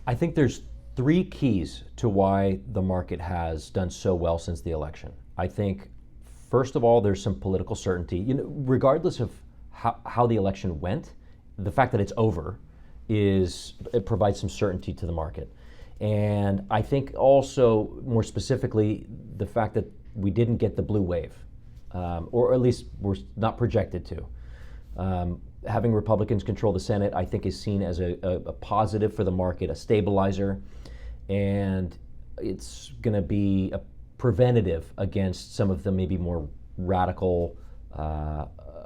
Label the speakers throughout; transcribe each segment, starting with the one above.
Speaker 1: I think there's three keys to why the market has done so well since the election. I think, first of all, there's some political certainty. Regardless of how the election went, the fact that it's over it provides some certainty to the market. And I think also, more specifically, the fact that we didn't get the blue wave, or at least we're not projected to. Having Republicans control the Senate, I think, is seen as a positive for the market, a stabilizer, and it's going to be a preventative against some of the maybe more radical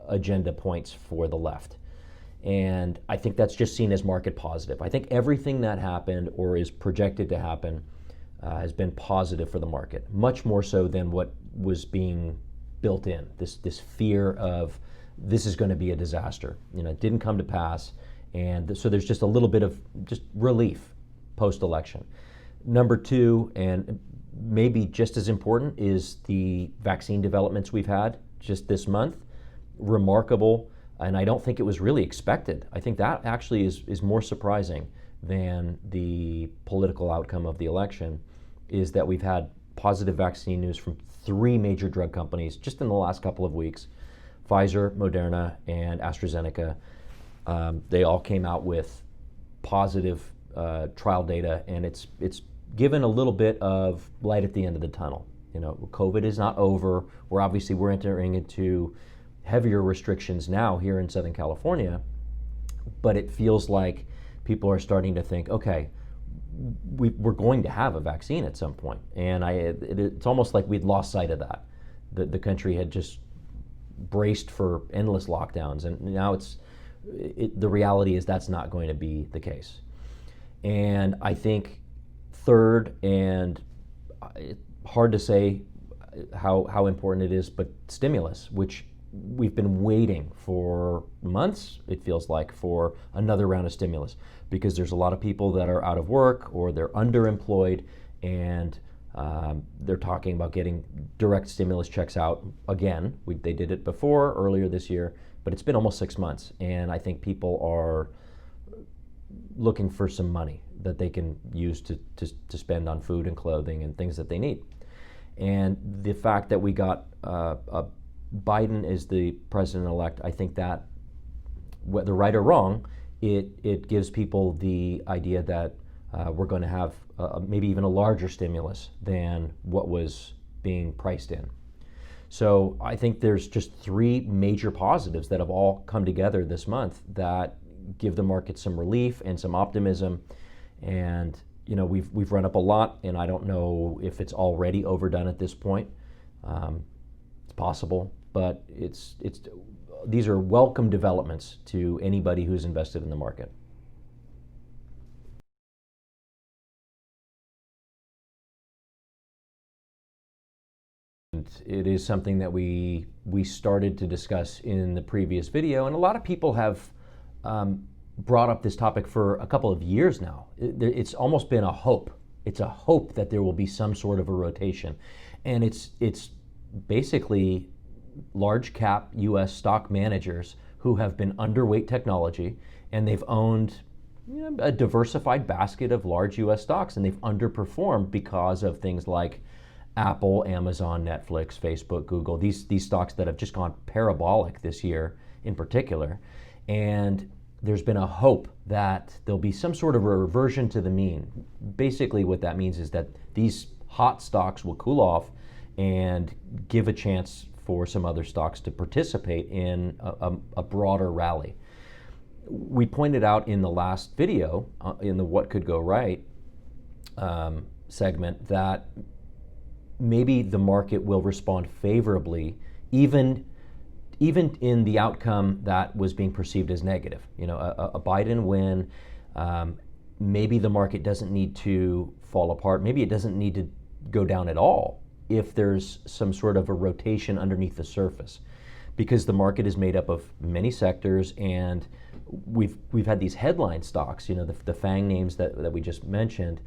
Speaker 1: agenda points for the left. And I think that's just seen as market positive. I think everything that happened or is projected to happen has been positive for the market, much more so than what was being built in, this fear of this is going to be a disaster. It didn't come to pass, and so there's just a little bit of just relief post-election. Number two, and maybe just as important, is the vaccine developments we've had just this month. Remarkable, and I don't think it was really expected. I think that actually is more surprising than the political outcome of the election, is that we've had positive vaccine news from three major drug companies just in the last couple of weeks: Pfizer, Moderna, and AstraZeneca. They all came out with positive trial data, and it's given a little bit of light at the end of the tunnel. COVID is not over. We're entering into heavier restrictions now here in Southern California, but it feels like people are starting to think, okay, we're going to have a vaccine at some point. And it's almost like we'd lost sight of that. The country had just braced for endless lockdowns, and now the reality is that's not going to be the case. And I think third, and hard to say how important it is, but stimulus, which we've been waiting for months, it feels like, for another round of stimulus, because there's a lot of people that are out of work or they're underemployed, and they're talking about getting direct stimulus checks out again. They did it before, earlier this year, but it's been almost 6 months, and I think people are looking for some money that they can use to spend on food and clothing and things that they need. And the fact that we got Biden is the president-elect, I think that, whether right or wrong, it gives people the idea that we're going to have maybe even a larger stimulus than what was being priced in. So I think there's just three major positives that have all come together this month that give the market some relief and some optimism. And we've run up a lot, and I don't know if it's already overdone at this point. It's possible, but these are welcome developments to anybody who's invested in the market. And it is something that we started to discuss in the previous video, and a lot of people have brought up this topic for a couple of years now. It's almost been a hope. It's a hope that there will be some sort of a rotation, and it's basically large cap U.S. stock managers who have been underweight technology, and they've owned a diversified basket of large U.S. stocks, and they've underperformed because of things like Apple, Amazon, Netflix, Facebook, Google, these stocks that have just gone parabolic this year in particular. And there's been a hope that there'll be some sort of a reversion to the mean. Basically what that means is that these hot stocks will cool off and give a chance for some other stocks to participate in a broader rally. We pointed out in the last video, in the What Could Go Right segment, that maybe the market will respond favorably even in the outcome that was being perceived as negative. A Biden win, maybe the market doesn't need to fall apart. Maybe it doesn't need to go down at all if there's some sort of a rotation underneath the surface, because the market is made up of many sectors, and we've had these headline stocks. The FANG names that we just mentioned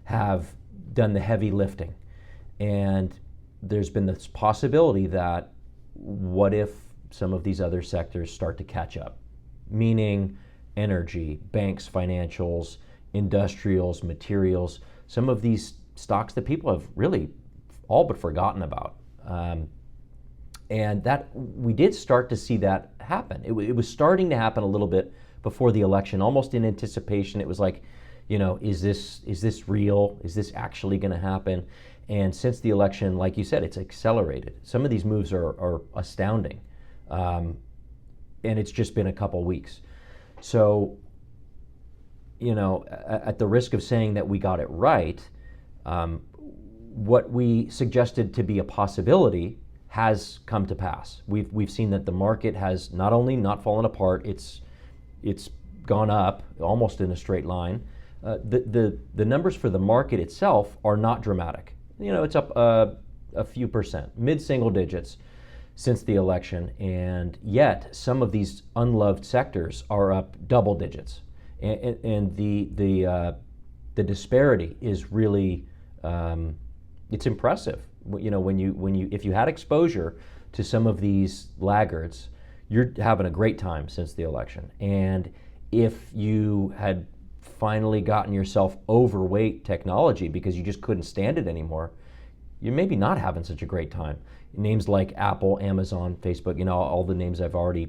Speaker 1: have done the heavy lifting. And there's been this possibility that what if some of these other sectors start to catch up, meaning energy, banks, financials, industrials, materials, some of these stocks that people have really all but forgotten about. And that we did start to see that happen. It was starting to happen a little bit before the election, almost in anticipation. It was like, is this real? Is this actually going to happen? And since the election, like you said, it's accelerated. Some of these moves are astounding. And it's just been a couple weeks. So, at the risk of saying that we got it right, what we suggested to be a possibility has come to pass. We've seen that the market has not only not fallen apart, it's gone up almost in a straight line. The numbers for the market itself are not dramatic. It's up a few percent, mid-single digits since the election, and yet some of these unloved sectors are up double digits, and the disparity is really it's impressive. If you had exposure to some of these laggards, you're having a great time since the election. And if you had finally gotten yourself overweight technology because you just couldn't stand it anymore, you're maybe not having such a great time. Names like Apple, Amazon, Facebook, all the names I've already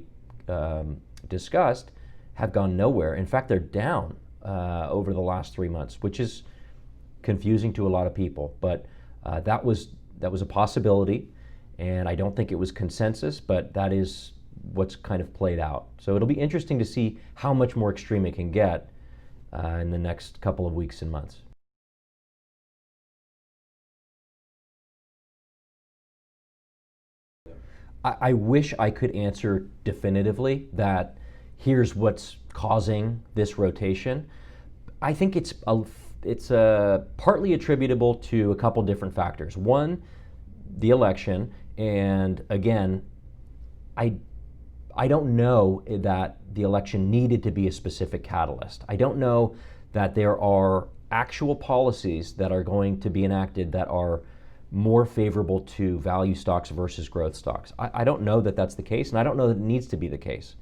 Speaker 1: discussed have gone nowhere. In fact, they're down over the last 3 months, which is confusing to a lot of people. But that was a possibility, and I don't think it was consensus, but that is what's kind of played out. So it'll be interesting to see how much more extreme it can get in the next couple of weeks and months. I wish I could answer definitively that here's what's causing this rotation. I think it's partly attributable to a couple different factors. One, the election, and again, I don't know that the election needed to be a specific catalyst. I don't know that there are actual policies that are going to be enacted that are more favorable to value stocks versus growth stocks. I don't know that that's the case, and I don't know that it needs to be the case.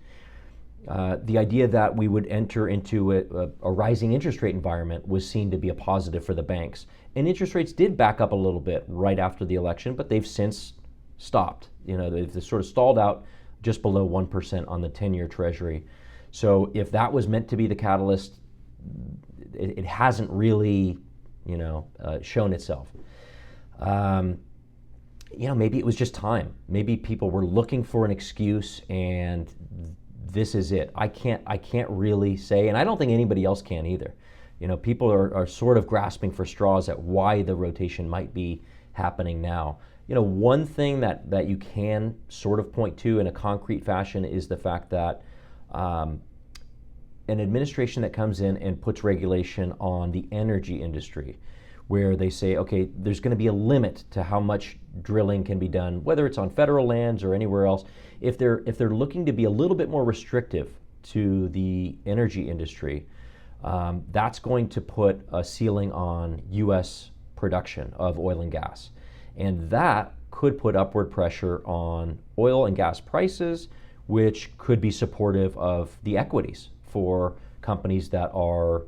Speaker 1: The idea that we would enter into a rising interest rate environment was seen to be a positive for the banks. And interest rates did back up a little bit right after the election, but they've since stopped. They've sort of stalled out just below 1% on the 10-year Treasury. So if that was meant to be the catalyst, it hasn't really, shown itself. Maybe it was just time. Maybe people were looking for an excuse, and this is it. I can't really say, and I don't think anybody else can either. People are sort of grasping for straws at why the rotation might be happening now. One thing that you can sort of point to in a concrete fashion is the fact that an administration that comes in and puts regulation on the energy industry, where they say, okay, there's going to be a limit to how much drilling can be done, whether it's on federal lands or anywhere else. If they're looking to be a little bit more restrictive to the energy industry, that's going to put a ceiling on U.S. production of oil and gas. And that could put upward pressure on oil and gas prices, which could be supportive of the equities for companies that are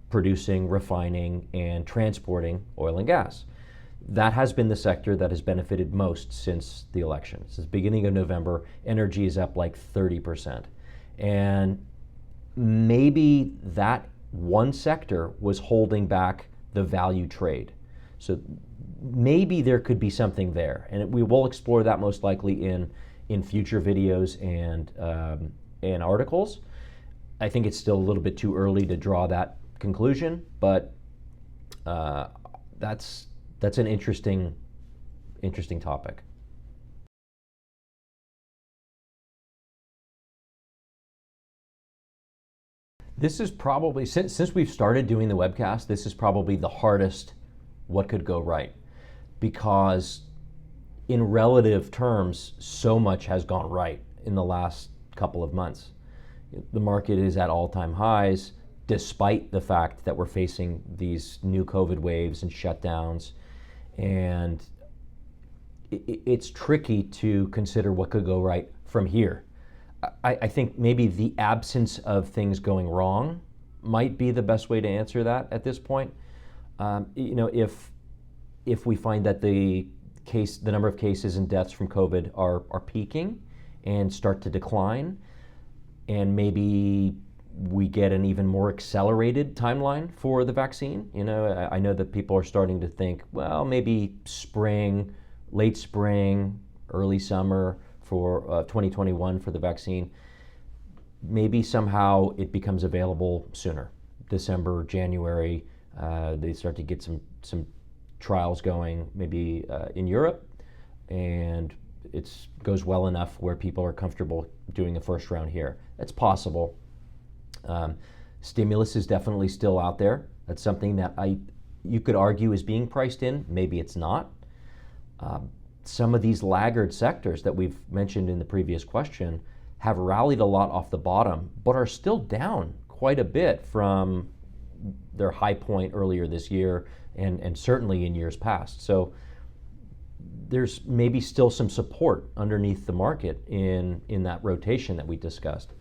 Speaker 1: producing, refining, and transporting oil and gas. That has been the sector that has benefited most since the election. Since the beginning of November, energy is up like 30%. And maybe that one sector was holding back the value trade. So maybe there could be something there. And we will explore that most likely in future videos and articles. I think it's still a little bit too early to draw that conclusion, but that's an interesting topic. This is probably, since we've started doing the webcast, this is probably the hardest what could go right, because in relative terms, so much has gone right in the last couple of months. The market is at all-time highs, despite the fact that we're facing these new COVID waves and shutdowns. And it's tricky to consider what could go right from here. I think maybe the absence of things going wrong might be the best way to answer that at this point. If we find that the number of cases and deaths from COVID are peaking and start to decline, and maybe we get an even more accelerated timeline for the vaccine. I know that people are starting to think, well, maybe spring, late spring, early summer for 2021 for the vaccine. Maybe somehow it becomes available sooner, December, January. They start to get some trials going, maybe in Europe, and it goes well enough where people are comfortable doing a first round here. That's possible. Stimulus is definitely still out there. That's something that you could argue is being priced in. Maybe it's not. Some of these laggard sectors that we've mentioned in the previous question have rallied a lot off the bottom, but are still down quite a bit from their high point earlier this year and certainly in years past. So there's maybe still some support underneath the market in that rotation that we discussed.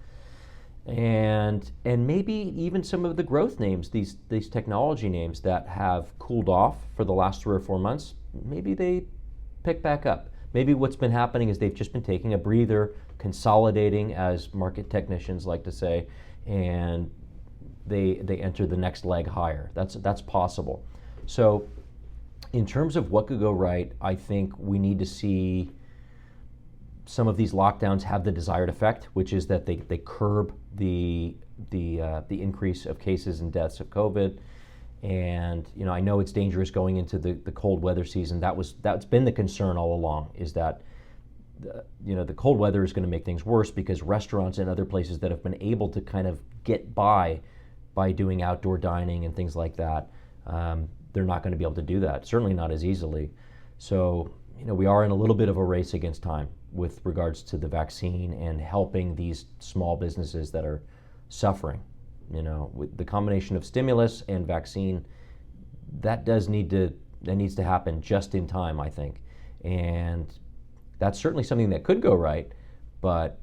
Speaker 1: And maybe even some of the growth names, these technology names that have cooled off for the last 3 or 4 months, maybe they pick back up. Maybe what's been happening is they've just been taking a breather, consolidating, as market technicians like to say, and they enter the next leg higher. That's possible. So in terms of what could go right, I think we need to see some of these lockdowns have the desired effect, which is that they curb the increase of cases and deaths of COVID. And I know it's dangerous going into the cold weather season. That's been the concern all along, is that the cold weather is going to make things worse because restaurants and other places that have been able to kind of get by doing outdoor dining and things like that, they're not going to be able to do that, certainly not as easily. So we are in a little bit of a race against time with regards to the vaccine and helping these small businesses that are suffering. With the combination of stimulus and vaccine, that needs to happen just in time, I think. And that's certainly something that could go right, but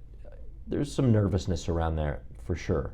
Speaker 1: there's some nervousness around there for sure.